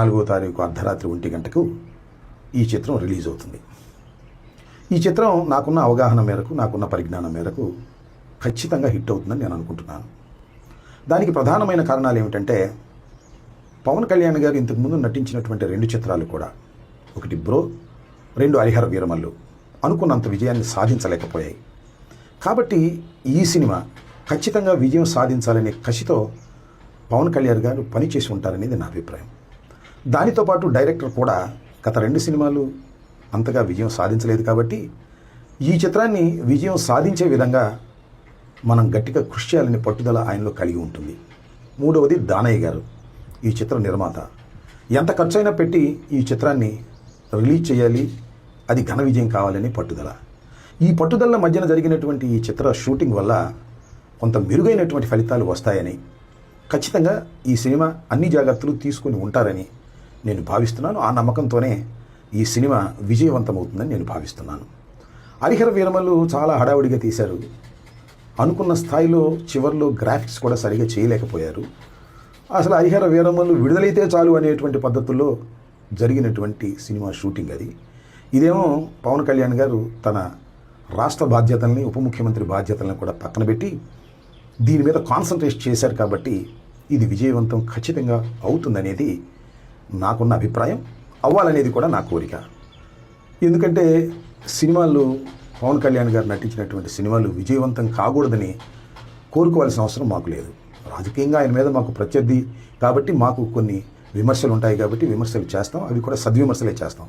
4వ తారీఖు అర్ధరాత్రి 1 గంటకు ఈ చిత్రం రిలీజ్ అవుతుంది. ఈ చిత్రం నాకున్న అవగాహన మేరకు, నాకున్న పరిజ్ఞానం మేరకు ఖచ్చితంగా హిట్ అవుతుందని నేను అనుకుంటున్నాను. దానికి ప్రధానమైన కారణాలు ఏమిటంటే, పవన్ కళ్యాణ్ గారు ఇంతకుముందు నటించినటువంటి 2 చిత్రాలు కూడా, ఒకటి బ్రో, 2 హరిహర వీరమల్లు అనుకున్నంత విజయాన్ని సాధించలేకపోయాయి. కాబట్టి ఈ సినిమా ఖచ్చితంగా విజయం సాధించాలనే కసితో పవన్ కళ్యాణ్ గారు పనిచేసి ఉంటారనేది నా అభిప్రాయం. దానితో పాటు డైరెక్టర్ కూడా గత 2 సినిమాలు అంతగా విజయం సాధించలేదు కాబట్టి ఈ చిత్రాన్ని విజయం సాధించే విధంగా మనం గట్టిగా కృషి చేయాలని పట్టుదల ఆయనలో కలిగి ఉంటుంది. 3వది దానయ్య గారు, ఈ చిత్ర నిర్మాత. ఎంత ఖర్చైనా పెట్టి ఈ చిత్రాన్ని రిలీజ్ చేయాలి, అది ఘన విజయం కావాలని పట్టుదల. ఈ పట్టుదల మధ్యన జరిగినటువంటి ఈ చిత్ర షూటింగ్ వల్ల కొంత మెరుగైనటువంటి ఫలితాలు వస్తాయని, ఖచ్చితంగా ఈ సినిమా అన్ని జాగ్రత్తలు తీసుకుని ఉంటారని నేను భావిస్తున్నాను. ఆ నమ్మకంతోనే ఈ సినిమా విజయవంతమవుతుందని నేను భావిస్తున్నాను. హరిహర వీరమల్లు చాలా హడావుడిగా తీశారు. అనుకున్న స్థాయిలో చివర్లో గ్రాఫిక్స్ కూడా సరిగా చేయలేకపోయారు. అసలు హరిహర వీరమల్లు విడుదలైతే చాలు అనేటువంటి పద్ధతుల్లో జరిగినటువంటి సినిమా షూటింగ్ అది. ఇదేమో పవన్ కళ్యాణ్ గారు తన రాష్ట్ర బాధ్యతల్ని, ఉప ముఖ్యమంత్రి బాధ్యతలను కూడా పక్కన పెట్టి దీని మీద కాన్సన్ట్రేట్ చేశారు. కాబట్టి ఇది విజయవంతం ఖచ్చితంగా అవుతుందనేది నాకున్న అభిప్రాయం, అవ్వాలనేది కూడా నా కోరిక. ఎందుకంటే సినిమాలు, పవన్ కళ్యాణ్ గారు నటించినటువంటి సినిమాలు విజయవంతం కాకూడదని కోరుకోవాల్సిన అవసరం మాకు లేదు. రాజకీయంగా ఆయన మీద మాకు ప్రత్యర్థి కాబట్టి మాకు కొన్ని విమర్శలు ఉంటాయి కాబట్టి విమర్శలు చేస్తాం, అవి కూడా సద్విమర్శలే చేస్తాం.